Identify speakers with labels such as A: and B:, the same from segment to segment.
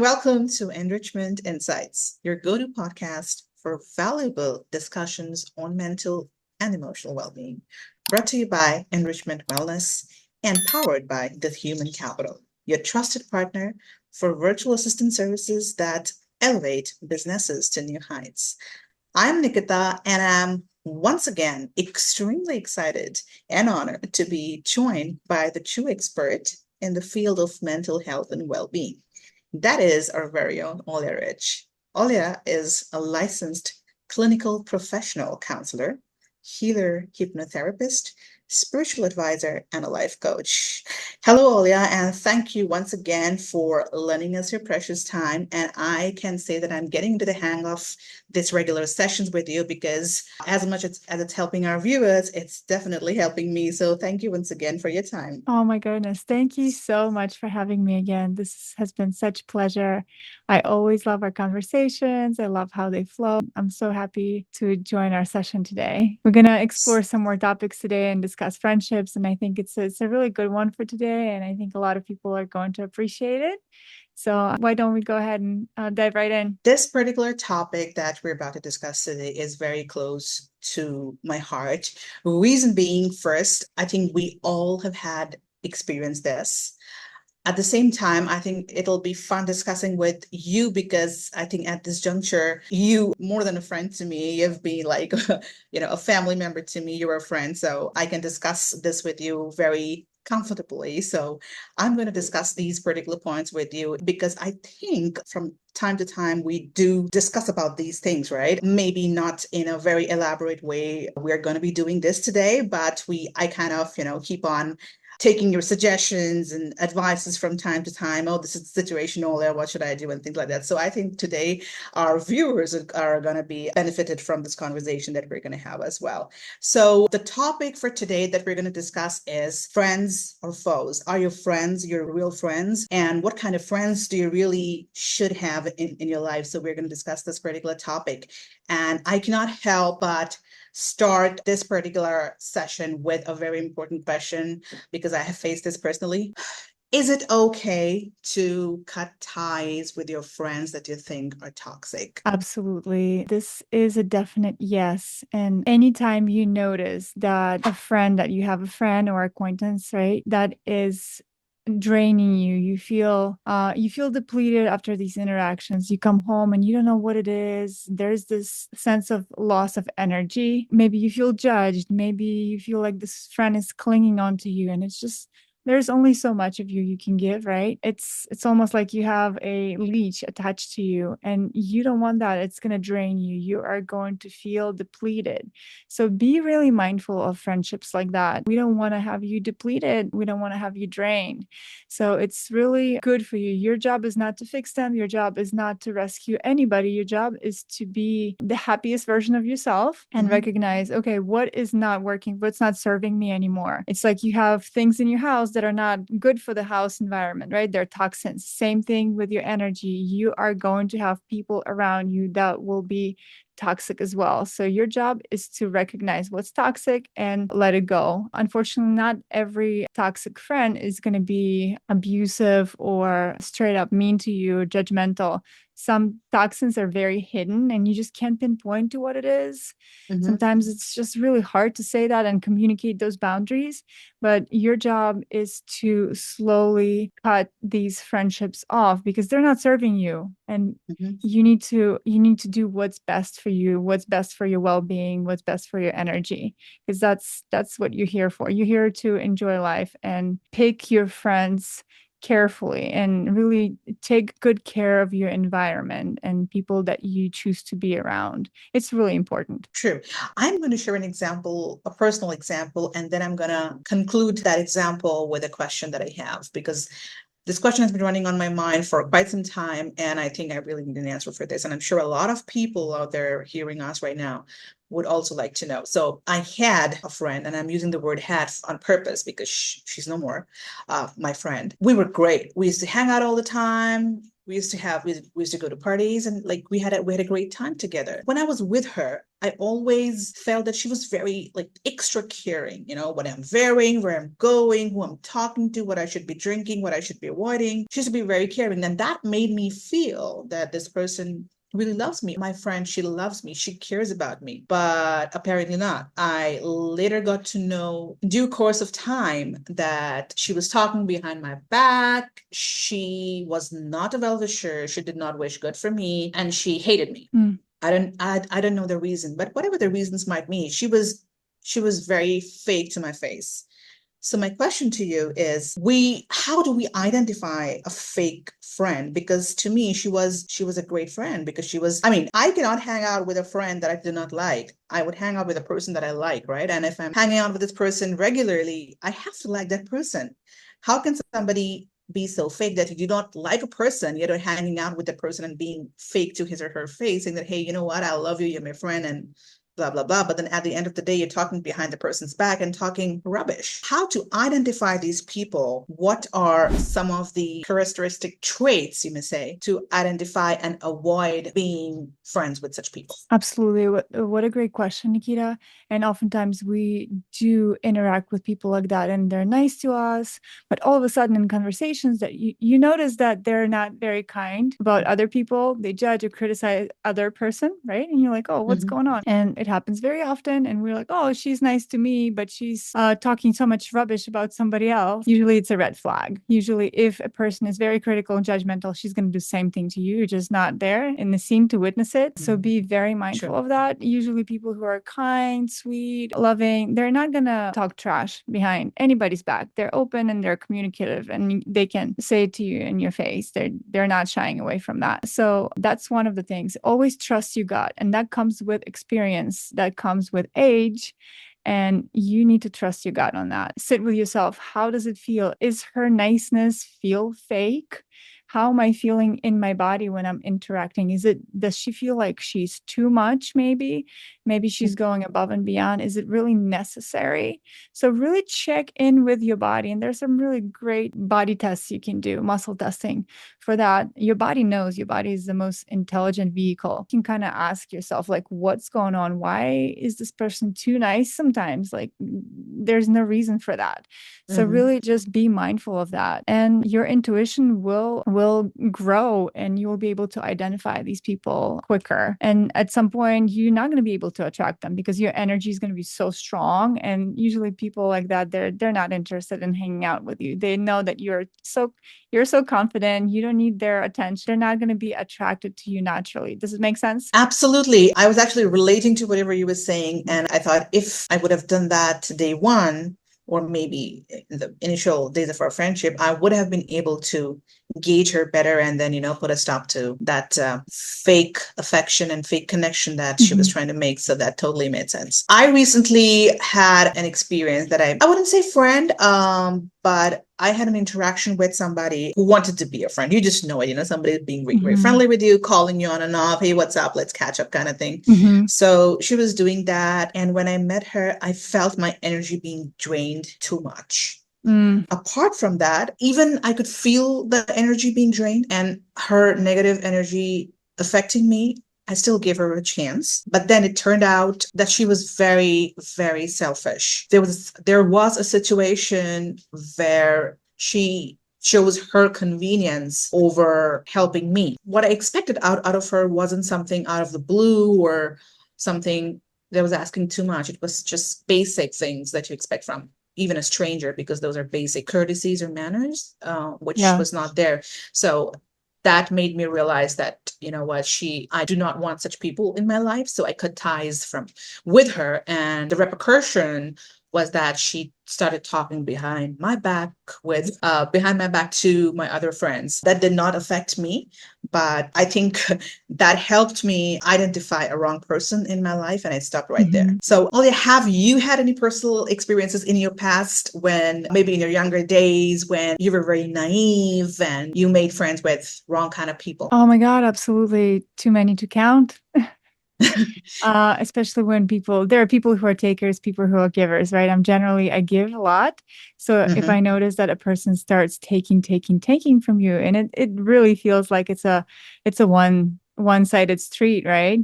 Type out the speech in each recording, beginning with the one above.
A: welcome to Enrichment Insights, your go-to podcast for valuable discussions on mental and emotional well-being. Brought to you by Enrichment Wellness and powered by The Human Capital, your trusted partner for virtual assistant services that elevate businesses to new heights. I'm Nikita, and I'm once again extremely excited and honored to be joined by the true expert in the field of mental health and well-being. That is our very own Olya Rich. Olya is a licensed clinical professional counselor, healer, hypnotherapist, spiritual advisor, and a life coach. Hello, Olya, and thank you once again for lending us your precious time. And I can say that I'm getting into the hang of this regular sessions with you because as much as it's helping our viewers, it's definitely helping me. So thank you once again for your time.
B: Oh my goodness. Thank you so much for having me again. This has been such pleasure. I always love our conversations. I love how they flow. I'm so happy to join our session today. We're going to explore some more topics today and discuss friendships. And I think it's a really good one for today. And I think a lot of people are going to appreciate it. So why don't we go ahead and dive right in?
A: This particular topic that we're about to discuss today is very close to my heart. Reason being, first, I think we all have had experienced this. At the same time, I think it'll be fun discussing with you because I think at this juncture, you more than a friend to me, you've been like, a family member to me. You're a friend, so I can discuss this with you very comfortably. So I'm going to discuss these particular points with you because I think from time to time we do discuss about these things, right? Maybe not in a very elaborate way. We're going to be doing this today, but I kind of, keep on taking your suggestions and advices from time to time. Oh, this is situational, or what should I do, and things like that. So I think today our viewers are going to be benefited from this conversation that we're going to have as well. So the topic for today that we're going to discuss is friends or foes. Are your friends your real friends? And what kind of friends do you really should have in your life? So we're going to discuss this particular topic. And I cannot help but start this particular session with a very important question because I have faced this personally. Is it okay to cut ties with your friends that you think are toxic?
B: Absolutely. This is a definite yes. And anytime you notice that you have a friend or acquaintance, right, that is draining you, you feel depleted after these interactions. You come home and you don't know what it is. There's this sense of loss of energy. Maybe you feel judged. Maybe you feel like this friend is clinging on to you, and it's just there's only so much of you can give, right? It's almost like you have a leech attached to you, and you don't want that. It's going to drain you. You are going to feel depleted. So be really mindful of friendships like that. We don't want to have you depleted. We don't want to have you drained. So it's really good for you. Your job is not to fix them. Your job is not to rescue anybody. Your job is to be the happiest version of yourself and recognize, okay, what is not working? What's not serving me anymore? It's like you have things in your house that are not good for the house environment, right? They're toxins. Same thing with your energy. You are going to have people around you that will be toxic as well. So your job is to recognize what's toxic and let it go. Unfortunately, not every toxic friend is going to be abusive or straight up mean to you or judgmental. Some toxins are very hidden and you just can't pinpoint to what it is. Sometimes it's just really hard to say that and communicate those boundaries. But your job is to slowly cut these friendships off because they're not serving you. And you need to do what's best for you, what's best for your well-being, what's best for your energy, because that's what you're here for. You're here to enjoy life and pick your friends carefully and really take good care of your environment and people that you choose to be around. It's really important.
A: True. I'm going to share an example, a personal example, and then I'm going to conclude that example with a question that I have because this question has been running on my mind for quite some time, and I think I really need an answer for this. And I'm sure a lot of people out there hearing us right now would also like to know. So I had a friend, and I'm using the word had on purpose because she's no more my friend. We were great. We used to hang out all the time. We used to go to parties, and like we had a great time together. When I was with her, I always felt that she was very like extra caring, what I'm wearing, where I'm going, who I'm talking to, what I should be drinking, what I should be avoiding. She used to be very caring. And that made me feel that this person really loves me. My friend, she loves me. She cares about me. But apparently not. I later got to know in due course of time that she was talking behind my back. She was not a well-wisher. She did not wish good for me, and she hated me.
B: Mm.
A: I don't know the reason, but whatever the reasons might be, she was very fake to my face. So my question to you is, how do we identify a fake friend? Because to me, she was a great friend because I cannot hang out with a friend that I do not like. I would hang out with a person that I like, right? And if I'm hanging out with this person regularly, I have to like that person. How can somebody be so fake that you do not like a person, yet are hanging out with the person and being fake to his or her face, saying that, hey, you know what, I love you, you're my friend, and blah, blah, blah. But then at the end of the day, you're talking behind the person's back and talking rubbish. How to identify these people? What are some of the characteristic traits, you may say, to identify and avoid being friends with such people?
B: Absolutely. What a great question, Nikita. And oftentimes we do interact with people like that and they're nice to us, but all of a sudden in conversations that you notice that they're not very kind about other people. They judge or criticize other person, right? And you're like, oh, what's going on? And it happens very often. And we're like, oh, she's nice to me, but she's talking so much rubbish about somebody else. Usually it's a red flag. Usually if a person is very critical and judgmental, she's going to do the same thing to you. You're just not there in the scene to witness it. So be very mindful of that. Usually people who are kind, sweet, loving, they're not going to talk trash behind anybody's back. They're open and they're communicative and they can say it to you in your face. They're not shying away from that. So that's one of the things. Always trust your gut. And that comes with experience, that comes with age. And you need to trust your gut on that. Sit with yourself. How does it feel? Is her niceness feel fake? How am I feeling in my body when I'm interacting? Does she feel like she's too much, maybe? Maybe she's going above and beyond. Is it really necessary? So really check in with your body. And there's some really great body tests you can do, muscle testing for that. Your body knows. Your body is the most intelligent vehicle. You can kind of ask yourself, like, what's going on? Why is this person too nice sometimes? Like, there's no reason for that. So really just be mindful of that. And your intuition will grow and you will be able to identify these people quicker. And at some point, you're not going to be able to attract them because your energy is going to be so strong. And usually people like that, they're not interested in hanging out with you. They know that you're so confident. You don't need their attention. They're not going to be attracted to you naturally. Does it make sense?
A: Absolutely. I was actually relating to whatever you were saying. And I thought if I would have done that day one, or maybe in the initial days of our friendship, I would have been able to gauge her better and then, put a stop to that fake affection and fake connection that she was trying to make. So that totally made sense. I recently had an experience that I wouldn't say friend, but I had an interaction with somebody who wanted to be a friend. You just know it, somebody being very friendly with you, calling you on and off. Hey, what's up? Let's catch up kind of thing. So she was doing that. And when I met her, I felt my energy being drained too much. Apart from that, even I could feel the energy being drained and her negative energy affecting me. I still gave her a chance, but then it turned out that she was very, very selfish. There was a situation where she chose her convenience over helping me. What I expected out of her wasn't something out of the blue or something that was asking too much. It was just basic things that you expect from even a stranger, because those are basic courtesies or manners, which was not there. So that made me realize that, I do not want such people in my life. So I cut ties with her. And the repercussion was that she started talking behind my back to my other friends. That did not affect me, but I think that helped me identify a wrong person in my life, and I stopped right there. So, Olya, have you had any personal experiences in your past when maybe in your younger days when you were very naive and you made friends with wrong kind of people?
B: Oh my God, absolutely. Too many to count. Especially when there are people who are takers, people who are givers, right? I give a lot. So if
A: Mm-hmm,
B: I notice that a person starts taking from you, and it really feels like it's a one-sided street, right?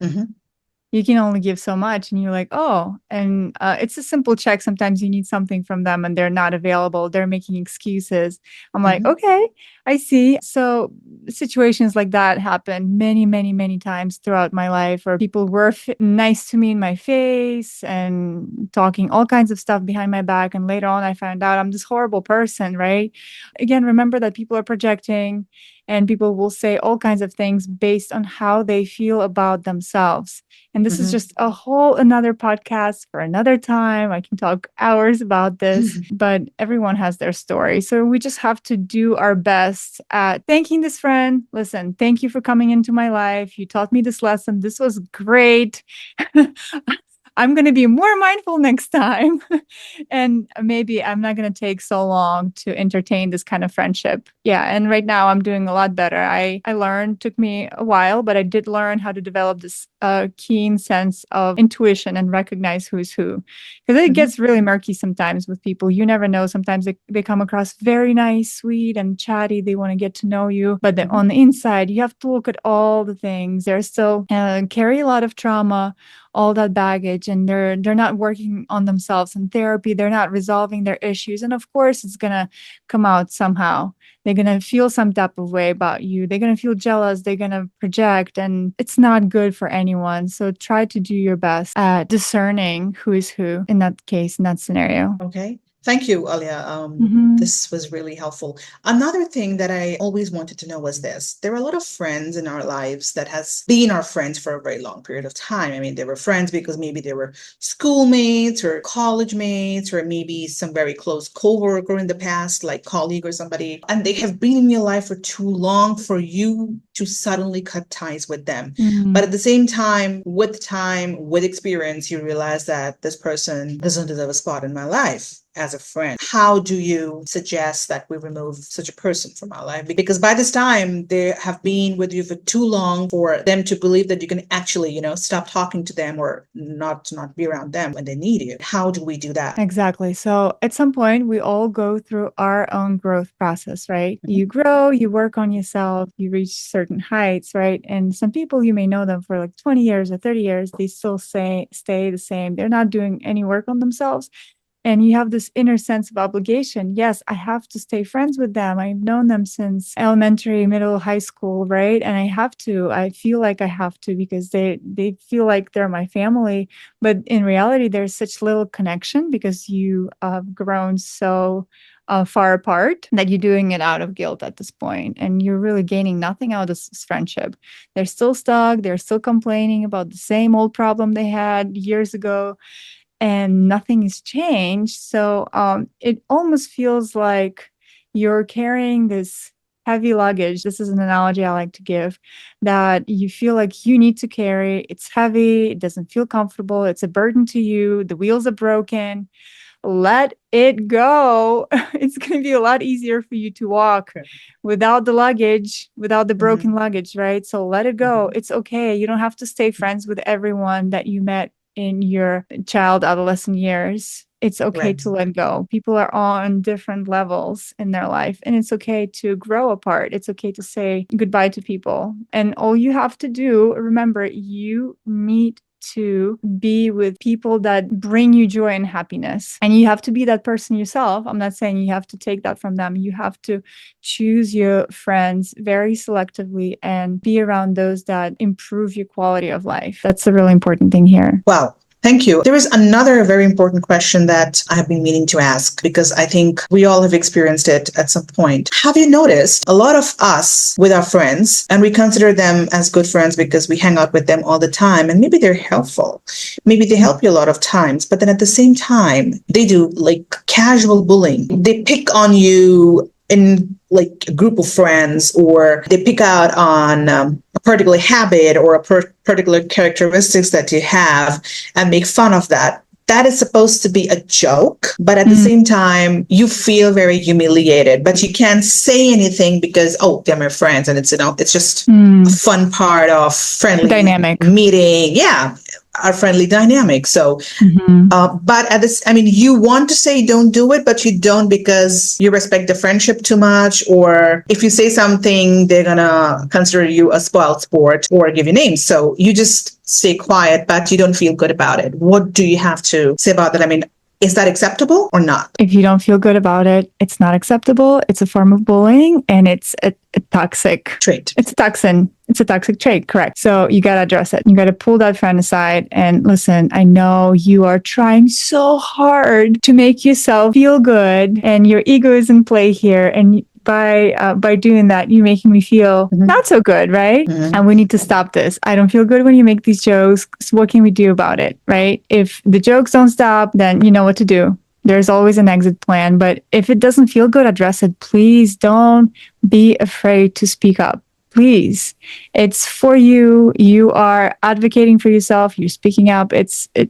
A: mm-hmm,
B: You can only give so much, and you're like, oh, and it's a simple check. Sometimes you need something from them and they're not available, they're making excuses. I'm like,
A: mm-hmm,
B: okay, I see. So situations like that happen many, many, many times throughout my life, where people were nice to me in my face and talking all kinds of stuff behind my back, and later on I found out I'm this horrible person, right? Again, remember that people are projecting, and people will say all kinds of things based on how they feel about themselves. And this is
A: mm-hmm.
B: just a whole another podcast for another time. I can talk hours about this, but everyone has their story. So we just have to do our best at thanking this friend. Listen, thank you for coming into my life. You taught me this lesson. This was great. I'm going to be more mindful next time. And maybe I'm not going to take so long to entertain this kind of friendship. Yeah. And right now I'm doing a lot better. I learned, took me a while, but I did learn how to develop this keen sense of intuition and recognize who's who. Because it
A: Mm-hmm,
B: gets really murky sometimes with people. You never know. Sometimes they come across very nice, sweet, and chatty. They want to get to know you. But
A: mm-hmm.
B: on the inside, you have to look at all the things. They're still carry a lot of trauma, all that baggage, and they're not working on themselves in therapy. They're not resolving their issues, and of course it's going to come out somehow. They're going to feel some type of way about you. They're going to feel jealous. They're going to project, and it's not good for anyone. So try to do your best at discerning who is who in that case, in that scenario.
A: Okay. Thank you, Olya.
B: Mm-hmm.
A: This was really helpful. Another thing that I always wanted to know was this. There are a lot of friends in our lives that has been our friends for a very long period of time. I mean, they were friends because maybe they were schoolmates or college mates, or maybe some very close coworker in the past, like colleague or somebody, and they have been in your life for too long for you to suddenly cut ties with them. But
B: Mm-hmm.
A: at the time, with experience, you realize that this person doesn't deserve a spot in my life as a friend. How do you suggest that we remove such a person from our life? Because by this time, they have been with you for too long for them to believe that you can actually, stop talking to them or not be around them when they need you. How do we do that?
B: Exactly. So at some point, we all go through our own growth process, right?
A: Mhm,
B: You grow, you work on yourself, you reach certain heights, right? And some people, you may know them for like 20 years or 30 years, they still stay the same. They're not doing any work on themselves. And you have this inner sense of obligation. Yes, I have to stay friends with them. I've known them since elementary, middle, high school, right? And I have to. I feel like I have to because they feel like they're my family. But in reality, there's such little connection because you have grown so far apart that you're doing it out of guilt at this point, and you're really gaining nothing out of this friendship. They're still stuck. They're still complaining about the same old problem they had years ago, and nothing has changed. So it almost feels like you're carrying this heavy luggage. This is an analogy I like to give, that you feel like you need to carry. It's heavy, it doesn't feel comfortable, it's a burden to you, the wheels are broken. Let it go. It's going to be a lot easier for you to walk
A: okay.
B: without the luggage, without the
A: Mhm,
B: broken luggage, right? So let it go.
A: mhm,
B: It's okay. You don't have to stay friends with everyone that you met in your child adolescent years. It's okay
A: right.
B: to let go. People are on different levels in their life, and it's okay to grow apart. It's okay to say goodbye to people. And all you have to do, remember, you need to be with people that bring you joy and happiness. And you have to be that person yourself. I'm not saying you have to take that from them. You have to choose your friends very selectively and be around those that improve your quality of life. That's the really important thing here.
A: Wow. Thank you. There is another very important question that I have been meaning to ask because I think we all have experienced it at some point. Have you noticed a lot of us with our friends, and we consider them as good friends because we hang out with them all the time, and maybe they're helpful. Maybe they help you a lot of times, but then at the same time, they do like casual bullying. They pick on you in like a group of friends, or they pick out on a particular habit or a particular characteristics that you have and make fun of that. that is supposed to be a joke, but at the
B: Mm,
A: same time, you feel very humiliated, but you can't say anything because, oh, they're my friends. And it's, it's just a
B: mm.
A: fun part of friendly
B: Dynamic.
A: meeting. Yeah. Our friendly dynamic. So
B: Mhm.
A: but at this, I mean, you want to say don't do it, but you don't because you respect the friendship too much. Or if you say something, they're gonna consider you a spoiled sport or give you names. So you just stay quiet, but you don't feel good about it. What do you have to say about that? I mean, is that acceptable or not?
B: If you don't feel good about it, it's not acceptable. It's a form of bullying and it's a toxic
A: Trait.
B: It's a toxin. It's a toxic trait, correct. So you got to address it. You got to pull that friend aside and listen, I know you are trying so hard to make yourself feel good and your ego is in play here. And by doing that, you're making me feel not so good, right? And we need to stop this. I don't feel good when you make these jokes. So what can we do about it, right? If the jokes don't stop, then you know what to do. There's always an exit plan. But if it doesn't feel good, address it. Please don't be afraid to speak up. Please. It's for you. You are advocating for yourself. You're speaking up. And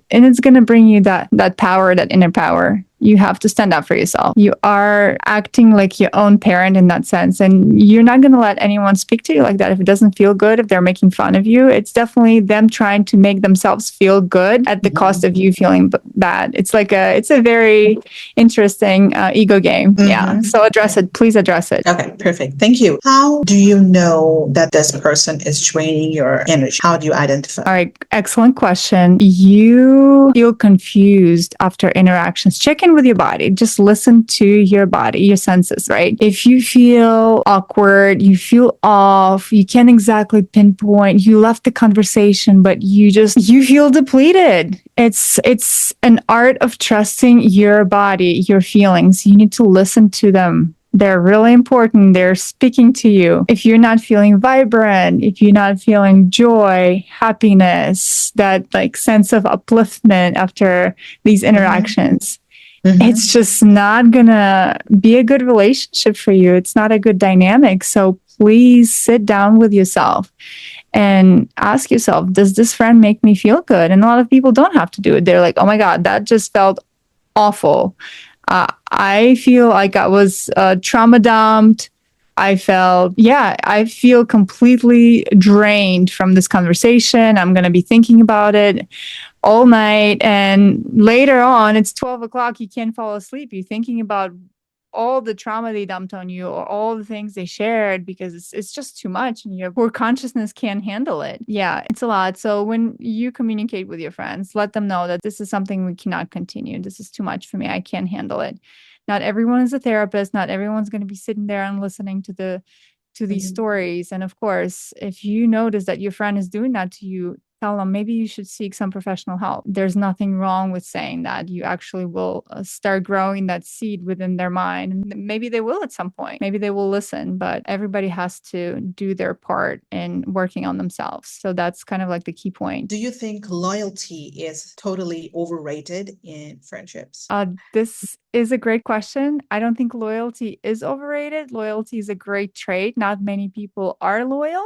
B: it's going to bring you that power, that inner power. You have to stand up for yourself. You are acting like your own parent in that sense. And you're not going to let anyone speak to you like that if it doesn't feel good, if they're making fun of you. It's definitely them trying to make themselves feel good at the cost of you feeling bad. It's a very interesting ego game. Yeah. So address it. Please address it.
A: Okay, perfect. Thank you. How do you know that this person is draining your energy? How do you identify?
B: All right, excellent question. You feel confused after interactions. Check in with your body. Just listen to your body, your senses, right? If you feel awkward, you feel off, you can't exactly pinpoint, you left the conversation, but you feel depleted. It's an art of trusting your body, your feelings. You need to listen to them. They're really important. They're speaking to you. If you're not feeling vibrant, if you're not feeling joy, happiness, that like sense of upliftment after these interactions, it's just not gonna be a good relationship for you. It's not a good dynamic. So please sit down with yourself and ask yourself, does this friend make me feel good? And a lot of people don't have to do it. They're like, oh my God, that just felt awful. I feel like I was trauma dumped. I feel completely drained from this conversation. I'm going to be thinking about it all night. And later on, it's 12 o'clock. You can't fall asleep. You're thinking about all the trauma they dumped on you or all the things they shared because it's just too much and your poor consciousness can't handle it. Yeah, it's a lot. So when you communicate with your friends, let them know that this is something we cannot continue. This is too much for me. I can't handle it. Not everyone is a therapist. Not everyone's going to be sitting there and listening to these stories. And of course, if you notice that your friend is doing that to you, tell them maybe you should seek some professional help. There's nothing wrong with saying that. You actually will start growing that seed within their mind. And maybe they will at some point. Maybe they will listen, but everybody has to do their part in working on themselves. So that's kind of like the key point.
A: Do you think loyalty is totally overrated in friendships?
B: This is a great question. I don't think loyalty is overrated. Loyalty is a great trait. Not many people are loyal.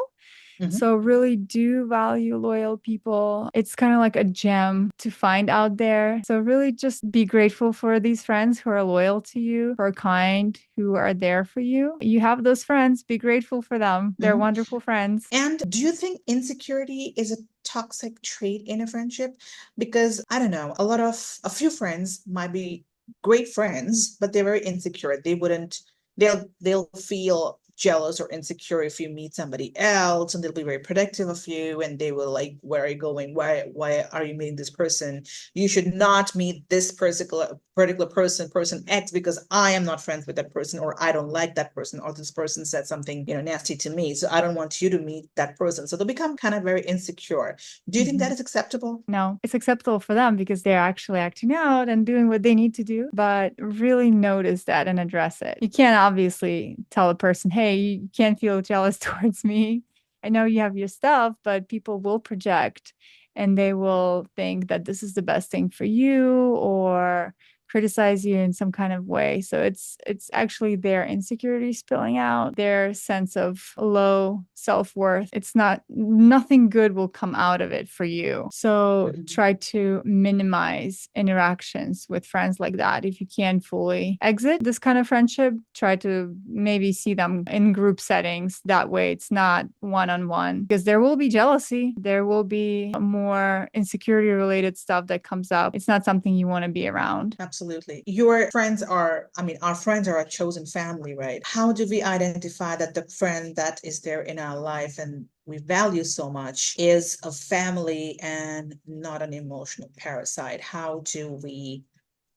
B: So really do value loyal people. It's kind of like a gem to find out there. So really just be grateful for these friends who are loyal to you, who are kind, who are there for you. You have those friends, be grateful for them. They're wonderful friends.
A: And do you think insecurity is a toxic trait in a friendship? Because I don't know, a few friends might be great friends, but they're very insecure. They'll feel jealous or insecure if you meet somebody else, and they'll be very protective of you, and they will like, where are you going? Why are you meeting this person? You should not meet this particular person X, because I am not friends with that person, or I don't like that person, or this person said something, nasty to me, so I don't want you to meet that person. So they'll become kind of very insecure. Do you think that is acceptable?
B: No, it's acceptable for them because they're actually acting out and doing what they need to do, but really notice that and address it. You can't obviously tell a person, hey, you can't feel jealous towards me. I know you have your stuff, but people will project and they will think that this is the best thing for you, or criticize you in some kind of way. So it's actually their insecurity spilling out, their sense of low self-worth. It's not, nothing good will come out of it for you. So try to minimize interactions with friends like that. If you can fully exit this kind of friendship, try to maybe see them in group settings. That way it's not one-on-one, because there will be jealousy. There will be more insecurity related stuff that comes up. It's not something you want to be around.
A: Absolutely. Your friends are, I mean, our friends are a chosen family, right? How do we identify that the friend that is there in our life and we value so much is a family and not an emotional parasite? How do we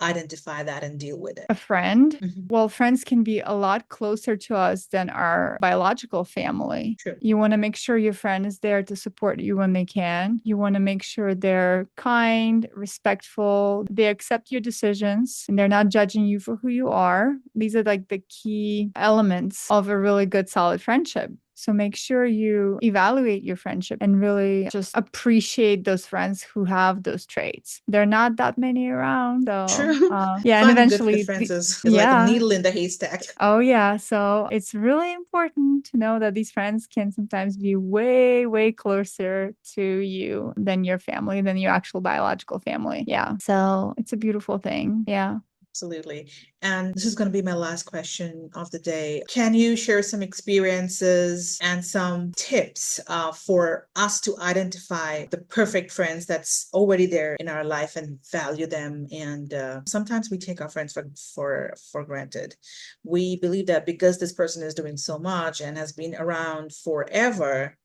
A: identify that and deal with it?
B: A friend,
A: Mhm.
B: well, friends can be a lot closer to us than our biological family.
A: True.
B: You want to make sure your friend is there to support you when they can. You want to make sure they're kind, respectful, they accept your decisions, and they're not judging you for who you are. These are like the key elements of a really good, solid friendship. So make sure you evaluate your friendship and really just appreciate those friends who have those traits. There are not that many around. So,
A: True.
B: yeah. And
A: Finding good
B: eventually,
A: friends is like a
B: yeah.
A: needle in the haystack.
B: Oh, yeah. So it's really important to know that these friends can sometimes be way, way closer to you than your family, than your actual biological family. Yeah. So it's a beautiful thing. Yeah.
A: Absolutely. And this is going to be my last question of the day. Can you share some experiences and some tips for us to identify the perfect friends that's already there in our life and value them? And sometimes we take our friends for granted. We believe that because this person is doing so much and has been around forever,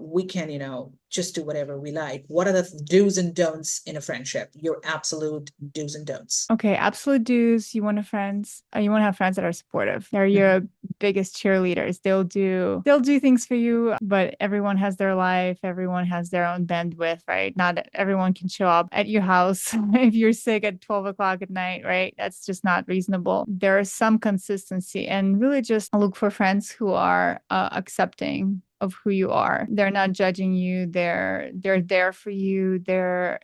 A: we can, just do whatever we like. What are the do's and don'ts in a friendship? Your absolute do's and don'ts.
B: Okay, absolute do's. You want to have friends that are supportive. They're your biggest cheerleaders. They'll do things for you, but everyone has their life. Everyone has their own bandwidth, right? Not everyone can show up at your house if you're sick at 12 o'clock at night, right? That's just not reasonable. There is some consistency, and really just look for friends who are accepting of who you are. They're not judging you. They're there for you. They're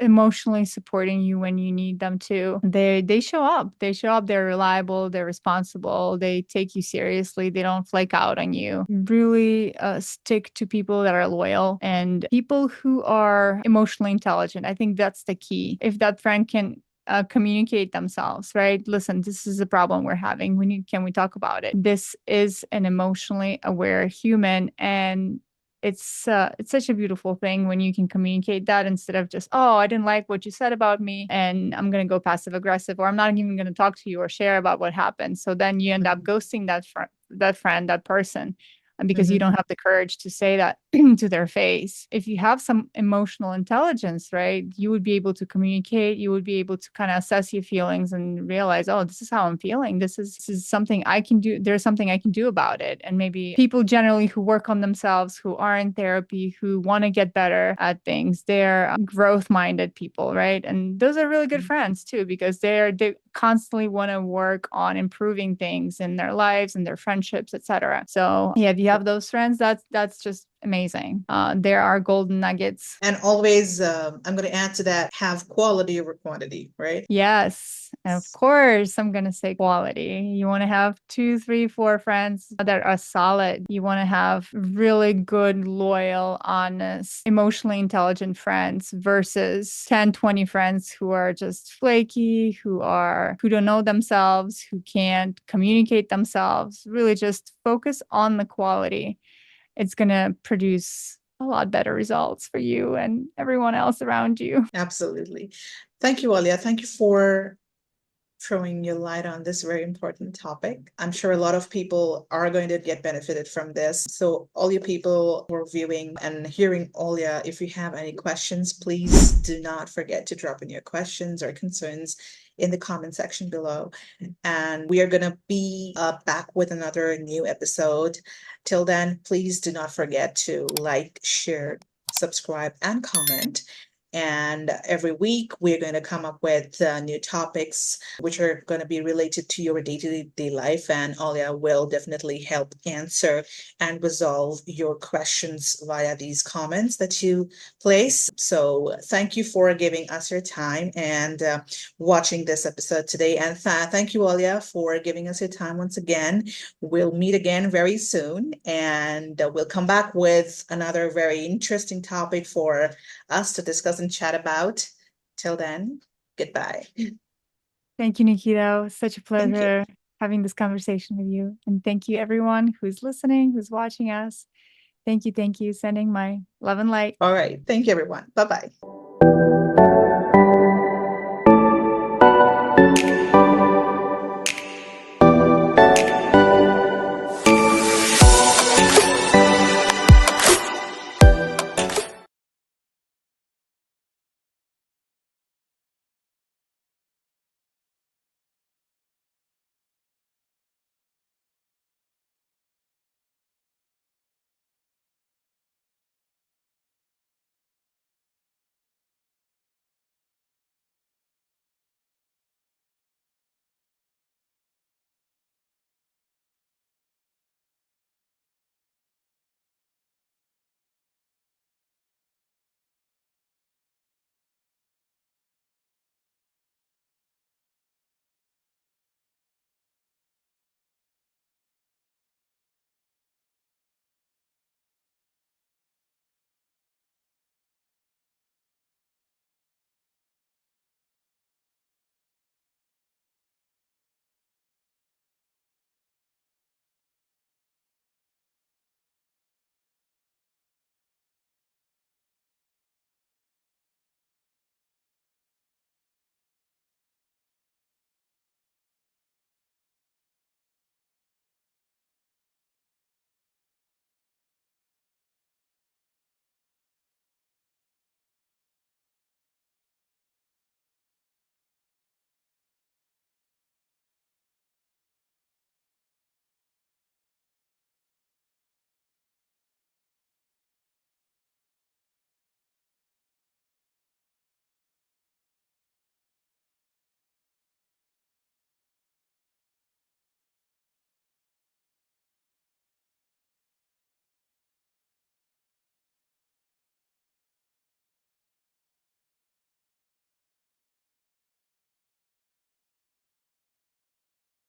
B: emotionally supporting you when you need them to. They show up. They show up. They're reliable. They're responsible. They take you seriously. They don't flake out on you. Really stick to people that are loyal and people who are emotionally intelligent. I think that's the key. If that friend can communicate themselves, right? Listen, this is a problem we're having. Can we talk about it? This is an emotionally aware human, and it's such a beautiful thing when you can communicate that instead of just, oh, I didn't like what you said about me and I'm going to go passive aggressive, or I'm not even going to talk to you or share about what happened. So then you end up ghosting that friend, that person, because you don't have the courage to say that to their face. If you have some emotional intelligence, right, you would be able to communicate. You would be able to kind of assess your feelings and realize, oh, this is how I'm feeling. This is something I can do. There's something I can do about it. And maybe people generally who work on themselves, who are in therapy, who want to get better at things, they're growth-minded people, right? And those are really good friends too, because they constantly want to work on improving things in their lives and their friendships, etc. So yeah, if you have those friends, that's just amazing. There are golden nuggets.
A: And always, I'm going to add to that, have quality over quantity, right?
B: Yes. And of course, I'm going to say quality. You want to have 2, 3, 4 friends that are solid. You want to have really good, loyal, honest, emotionally intelligent friends versus 10, 20 friends who are just flaky, who don't know themselves, who can't communicate themselves. Really just focus on the quality. It's going to produce a lot better results for you and everyone else around you.
A: Absolutely. Thank you, Olya. Thank you for throwing your light on this very important topic. I'm sure a lot of people are going to get benefited from this. So all you people who are viewing and hearing Olya, if you have any questions, please do not forget to drop in your questions or concerns in the comment section below. And we are going to be back with another new episode. Till then, please do not forget to like, share, subscribe, and comment. And every week, we're going to come up with new topics which are going to be related to your day-to-day life. And Olya will definitely help answer and resolve your questions via these comments that you place. So thank you for giving us your time and watching this episode today. And thank you, Olya, for giving us your time once again. We'll meet again very soon, and we'll come back with another very interesting topic for us to discuss and chat about. Till then, goodbye.
B: Thank you, Nikita. It was such a
A: Thank you.
B: pleasure having this conversation with you. And thank you, everyone who's listening, who's watching us. Thank you. Thank you. Sending my love and light.
A: All right. Thank you, everyone. Bye bye.